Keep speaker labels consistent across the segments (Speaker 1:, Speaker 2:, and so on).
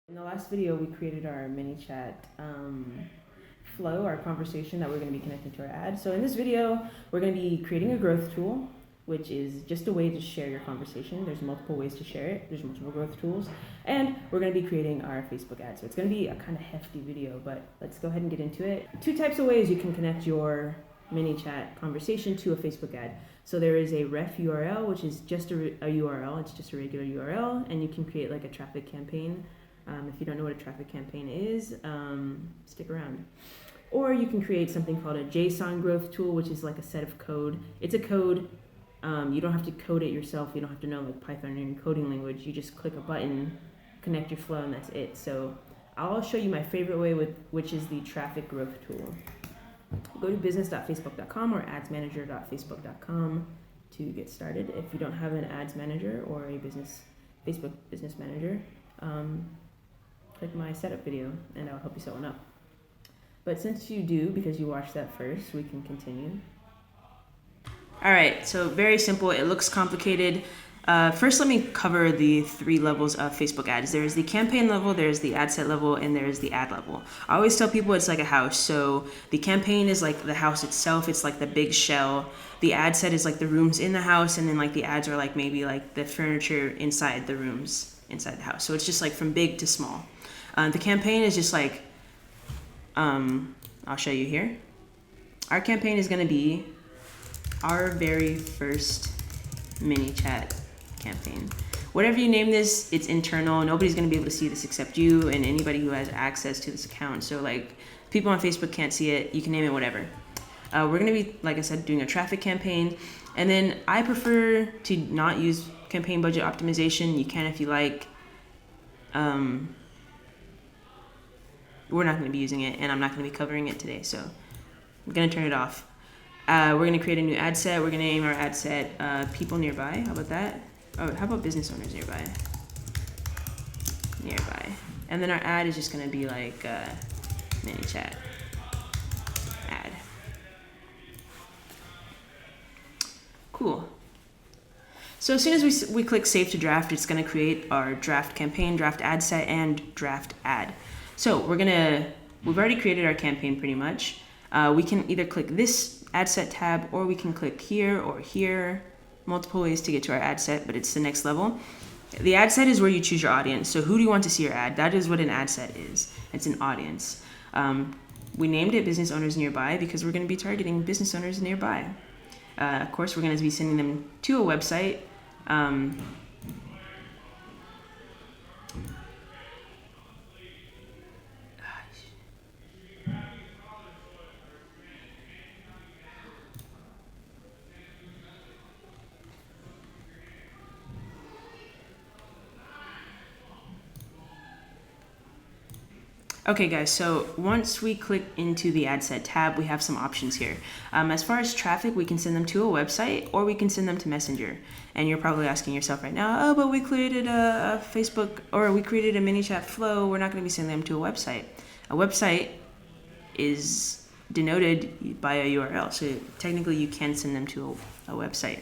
Speaker 1: In the last video, we created our Manychat flow, our conversation that we're going to be connecting to our ad. So in this video, we're going to be creating a growth tool, which is just a way to share your conversation. There's multiple ways to share it. There's multiple growth tools. And we're going to be creating our Facebook ad. So it's going to be a kind of hefty video, but let's go ahead and get into it. Two types of ways you can connect your Manychat conversation to a Facebook ad. So there is a ref URL, which is just a URL. It's just a regular URL, and you can create like a traffic campaign. If you don't know what a traffic campaign is, stick around. Or you can create something called a JSON growth tool, which is like a set of code. It's a code. You don't have to code it yourself. You don't have to know like Python or any coding language. You just click a button, connect your flow, and that's it. So I'll show you my favorite way, which is the traffic growth tool. Go to business.facebook.com or adsmanager.facebook.com to get started. If you don't have an ads manager or a Facebook business manager, click my setup video and I'll help you set one up. But since you do, because you watched that first, we can continue. All right, so very simple. It looks complicated. First, let me cover the 3 levels of Facebook ads. There's the campaign level, there's the ad set level, and there's the ad level. I always tell people it's like a house. So the campaign is like the house itself. It's like the big shell. The ad set is like the rooms in the house, and then like the ads are like maybe like the furniture inside the rooms inside the house. So it's just like from big to small. The campaign is just like, I'll show you here. Our campaign is going to be our very first Manychat campaign. Whatever you name this, it's internal. Nobody's going to be able to see this except you and anybody who has access to this account. So like people on Facebook can't see it. You can name it whatever. We're going to be, like I said, doing a traffic campaign. And then I prefer to not use campaign budget optimization. You can if you like. We're not going to be using it, and I'm not going to be covering it today, so I'm going to turn it off. We're going to create a new ad set. We're going to name our ad set people nearby. How about that? Oh, how about business owners nearby? Nearby. And then our ad is just going to be like Manychat ad. Cool. So as soon as we click save to draft, it's going to create our draft campaign, draft ad set, and draft ad. So we've already created our campaign pretty much. We can either click this ad set tab, or we can click here or here. Multiple ways to get to our ad set, but it's the next level. The ad set is where you choose your audience. So who do you want to see your ad? That is what an ad set is. It's an audience. We named it business owners nearby because we're going to be targeting business owners nearby. Of course, we're going to be sending them to a website. Okay guys, so once we click into the ad set tab, we have some options here. As far as traffic, we can send them to a website or we can send them to Messenger. And you're probably asking yourself right now, oh, but we created a Facebook, or we created a Manychat flow. We're not going to be sending them to a website. A website is denoted by a URL. So technically you can send them to a website.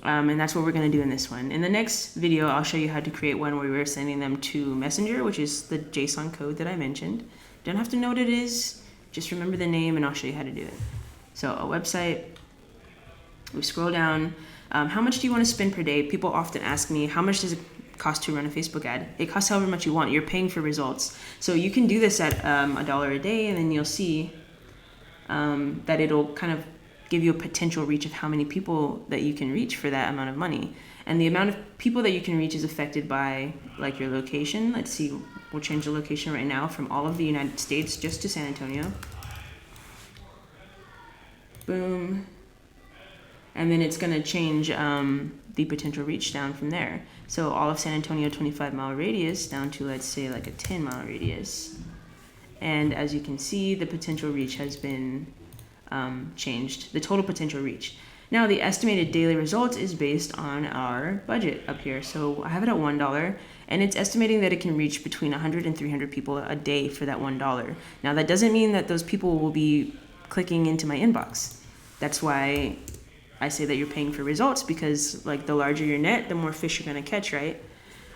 Speaker 1: And that's what we're going to do in this one. In the next video, I'll show you how to create one where we're sending them to Messenger, which is the JSON code that I mentioned. Don't have to know what it is. Just remember the name, and I'll show you how to do it. So a website, we scroll down. How much do you want to spend per day? People often ask me, how much does it cost to run a Facebook ad? It costs however much you want. You're paying for results. So you can do this at $1 a day, and then you'll see that it'll kind of give you a potential reach of how many people that you can reach for that amount of money. And the amount of people that you can reach is affected by like your location. Let's see, we'll change the location right now from all of the United States just to San Antonio. Boom. And then it's gonna change the potential reach down from there. So all of San Antonio, 25-mile radius down to, let's say, like a 10-mile radius. And as you can see, the potential reach has been changed, the total potential reach. Now the estimated daily result is based on our budget up here. So I have it at $1, and it's estimating that it can reach between 100 and 300 people a day for that $1. Now that doesn't mean that those people will be clicking into my inbox. That's why I say that you're paying for results, because like the larger your net, the more fish you're going to catch, right?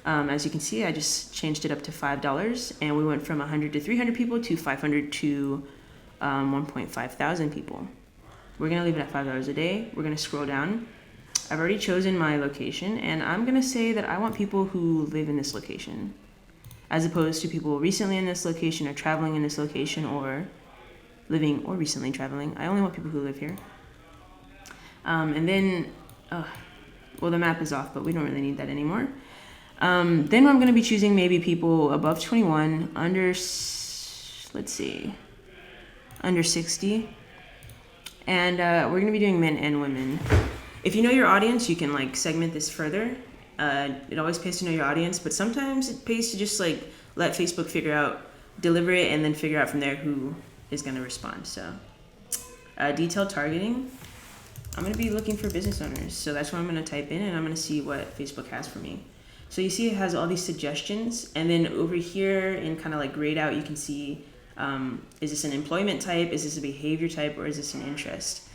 Speaker 1: As you can see, I just changed it up to $5, and we went from 100 to 300 people to 500 to 1.5 thousand people. We're gonna leave it at $5 a day. We're gonna scroll down. I've already chosen my location, and I'm gonna say that I want people who live in this location, as opposed to people recently in this location or traveling in this location or living or recently traveling. I only want people who live here. And then, well, the map is off, but we don't really need that anymore. Then I'm gonna be choosing maybe people above 21, under 60. And we're gonna be doing men and women. If you know your audience, you can like segment this further. It always pays to know your audience, but sometimes it pays to just like let Facebook figure out, deliver it, and then figure out from there who is gonna respond. So detailed targeting, I'm gonna be looking for business owners. So that's what I'm gonna type in, and I'm gonna see what Facebook has for me. So you see it has all these suggestions, and then over here in kind of like grayed out, you can see, is this an employment type, is this a behavior type, or is this an interest?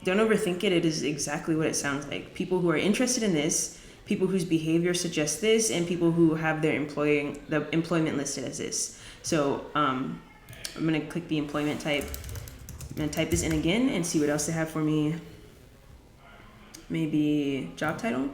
Speaker 1: Don't overthink it. It is exactly what it sounds like. People who are interested in this, people whose behavior suggests this, and people who have their employment listed as this. So I'm gonna click the employment type. I'm gonna type this in again and see what else they have for me. Maybe job title.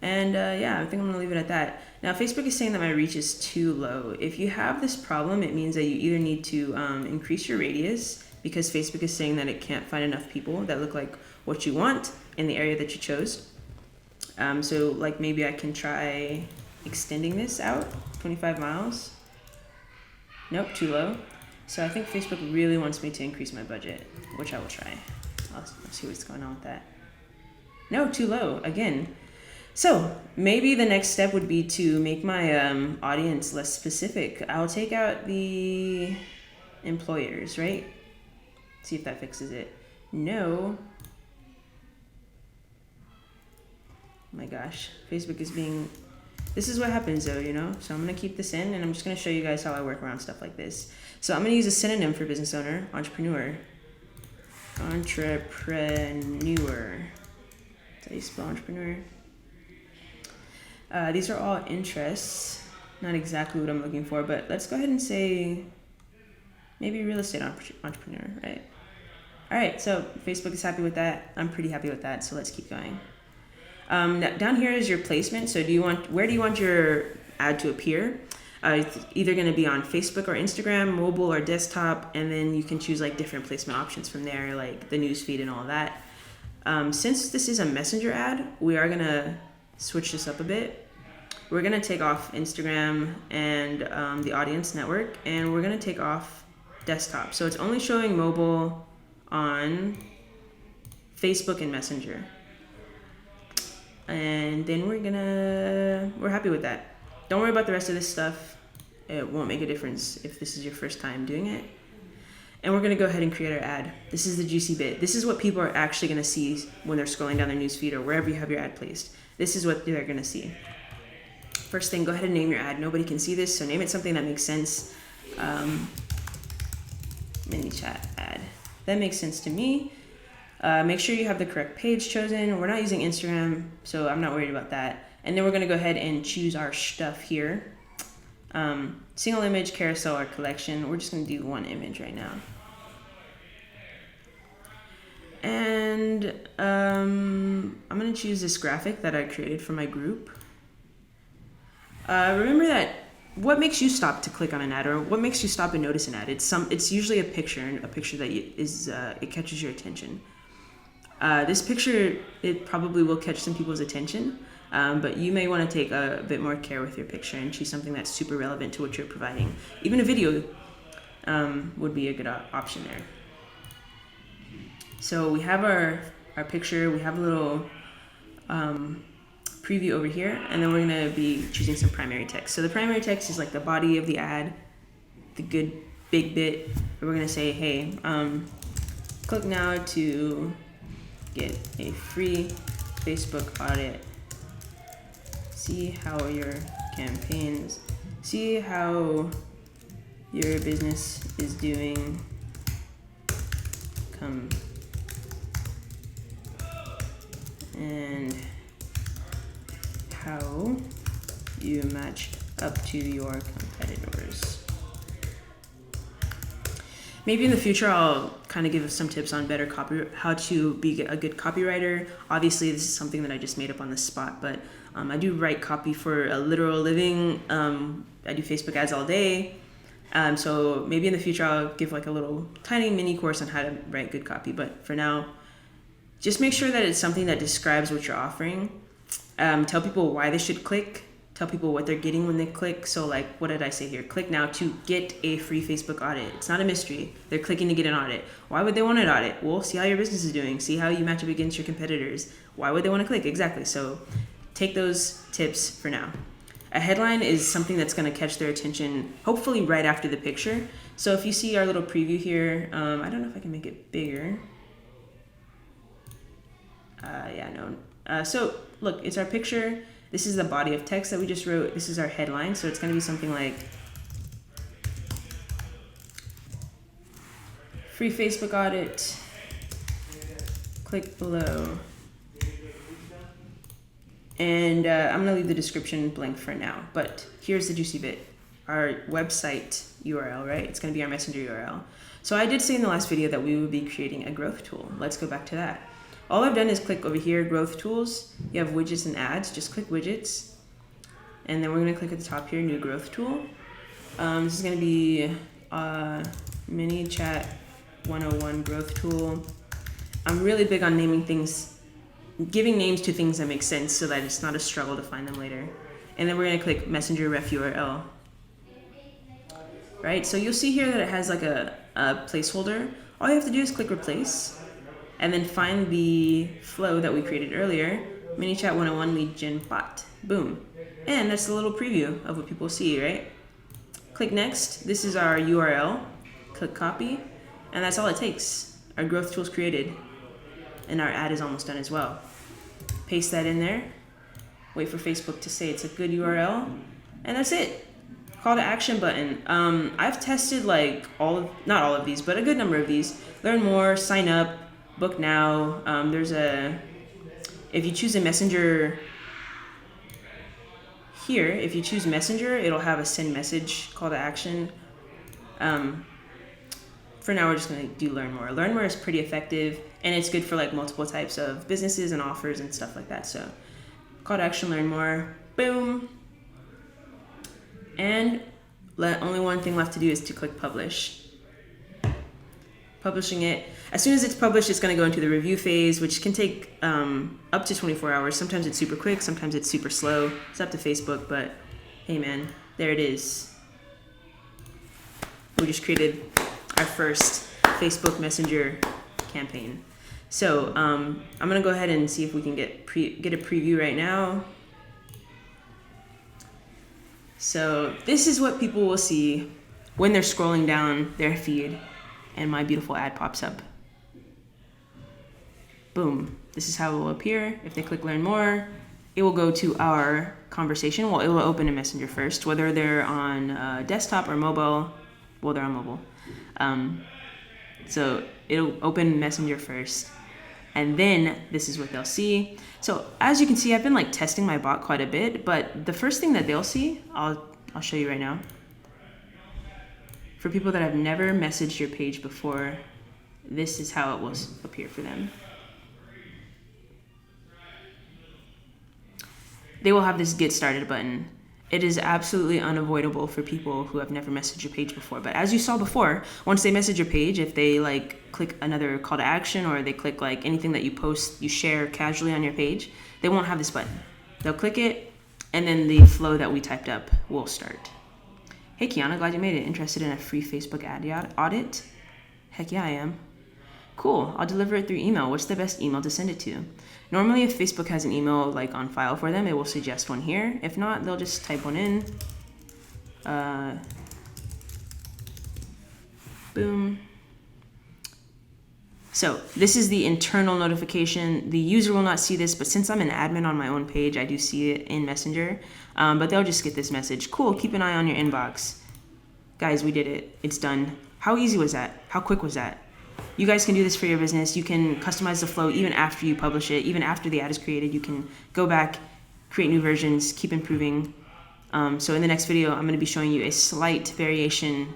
Speaker 1: And yeah, I think I'm gonna leave it at that. Now Facebook is saying that my reach is too low. If you have this problem, it means that you either need to increase your radius, because Facebook is saying that it can't find enough people that look like what you want in the area that you chose. So like maybe I can try extending this out 25 miles. Nope, too low. So I think Facebook really wants me to increase my budget, which I will try. I'll see what's going on with that. No, too low again. So maybe the next step would be to make my audience less specific. I'll take out the employers, right? See if that fixes it. No. Oh my gosh, Facebook is being, this is what happens though, you know? So I'm gonna keep this in, and I'm just gonna show you guys how I work around stuff like this. So I'm gonna use a synonym for business owner, entrepreneur. Entrepreneur. That's how you spell entrepreneur. These are all interests. Not exactly what I'm looking for, but let's go ahead and say maybe real estate entrepreneur, right? All right, so Facebook is happy with that. I'm pretty happy with that, so let's keep going. Down here is your placement. So where do you want your ad to appear? It's either going to be on Facebook or Instagram, mobile or desktop, and then you can choose like different placement options from there, like the newsfeed and all that. Since this is a messenger ad, we are going to switch this up a bit. We're going to take off Instagram and the audience network, and we're going to take off desktop. So it's only showing mobile on Facebook and Messenger. And then we're happy with that. Don't worry about the rest of this stuff. It won't make a difference if this is your first time doing it. And we're gonna go ahead and create our ad. This is the juicy bit. This is what people are actually gonna see when they're scrolling down their newsfeed or wherever you have your ad placed. This is what they're gonna see. First thing, go ahead and name your ad. Nobody can see this, so name it something that makes sense. Manychat ad. That makes sense to me. Make sure you have the correct page chosen. We're not using Instagram, so I'm not worried about that. And then we're gonna go ahead and choose our stuff here. Single image, carousel, or collection. We're just gonna do one image right now. And I'm gonna choose this graphic that I created for my group. Remember that what makes you stop to click on an ad, or what makes you stop and notice an ad? It's usually a picture that it catches your attention. This picture, it probably will catch some people's attention, but you may want to take a bit more care with your picture and choose something that's super relevant to what you're providing. Even a video would be a good option there. So we have our picture, we have a little preview over here, and then we're going to be choosing some primary text. So the primary text is like the body of the ad, the good big bit. We're going to say, hey, click now to get a free Facebook audit. See how your campaigns, see how your business is doing. Come and how you match up to your competitors. Maybe in the future I'll kind of give some tips on better how to be a good copywriter. Obviously this is something that I just made up on the spot, but I do write copy for a literal living. I do Facebook ads all day. So maybe in the future I'll give like a little tiny mini course on how to write good copy. But for now, just make sure that it's something that describes what you're offering. Tell people why they should click. Tell people what they're getting when they click. So like, what did I say here? Click now to get a free Facebook audit. It's not a mystery. They're clicking to get an audit. Why would they want an audit? Well, see how your business is doing. See how you match up against your competitors. Why would they want to click? Exactly. So take those tips for now. A headline is something that's going to catch their attention, hopefully right after the picture. So if you see our little preview here, I don't know if I can make it bigger. So look, it's our picture. This is the body of text that we just wrote. This is our headline. So it's going to be something like free Facebook audit. Click below. And I'm going to leave the description blank for now. But here's the juicy bit. Our website URL, right? It's going to be our messenger URL. So I did say in the last video that we would be creating a growth tool. Let's go back to that. All I've done is click over here, growth tools. You have widgets and ads, just click widgets. And then we're gonna click at the top here, new growth tool. This is gonna be Manychat 101 growth tool. I'm really big on naming things, giving names to things that make sense so that it's not a struggle to find them later. And then we're gonna click messenger ref URL. Right, so you'll see here that it has like a placeholder. All you have to do is click replace. And then find the flow that we created earlier, Manychat 101 lead gen bot. Boom. And that's a little preview of what people see, right? Click next. This is our URL. Click copy. And that's all it takes. Our growth tool's created. And our ad is almost done as well. Paste that in there. Wait for Facebook to say it's a good URL. And that's it. Call to action button. I've tested like not all of these, but a good number of these. Learn more, sign up. Book now. If you choose a messenger here, if you choose messenger, it'll have a send message call to action. For now, we're just going to do learn more. Learn more is pretty effective, and it's good for like multiple types of businesses and offers and stuff like that. So call to action, learn more, boom. And only one thing left to do is to click publish. Publishing it. As soon as it's published, it's going to go into the review phase, which can take up to 24 hours. Sometimes it's super quick, sometimes it's super slow. It's up to Facebook, but hey man, there it is. We just created our first Facebook Messenger campaign. So I'm going to go ahead and see if we can get a preview right now. So this is what people will see when they're scrolling down their feed and my beautiful ad pops up. Boom. This is how it will appear. If they click learn more, it will go to our conversation. Well, it will open a messenger first, whether they're on desktop or mobile. Well, they're on mobile. So it'll open messenger first. And then this is what they'll see. So as you can see, I've been like testing my bot quite a bit, but the first thing that they'll see, I'll show you right now. For people that have never messaged your page before, this is how it will appear for them. They will have this get started button. It is absolutely unavoidable for people who have never messaged your page before. But as you saw before, once they message your page, if they like click another call to action or they click like anything that you post, you share casually on your page, they won't have this button. They'll click it and then the flow that we typed up will start. Hey Kiana, glad you made it. Interested in a free Facebook ad audit? Heck yeah, I am. Cool, I'll deliver it through email. What's the best email to send it to? Normally, if Facebook has an email like on file for them, it will suggest one here. If not, they'll just type one in. Boom. So this is the internal notification. The user will not see this, but since I'm an admin on my own page, I do see it in Messenger. But they'll just get this message. Cool, keep an eye on your inbox. Guys, we did it. It's done. How easy was that? How quick was that? You guys can do this for your business. You can customize the flow even after you publish it. Even after the ad is created, you can go back, create new versions, keep improving. So in the next video, I'm going to be showing you a slight variation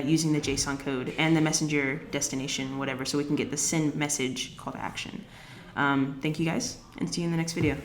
Speaker 1: using the JSON code and the messenger destination, whatever, so we can get the send message call to action. Thank you guys, and see you in the next video.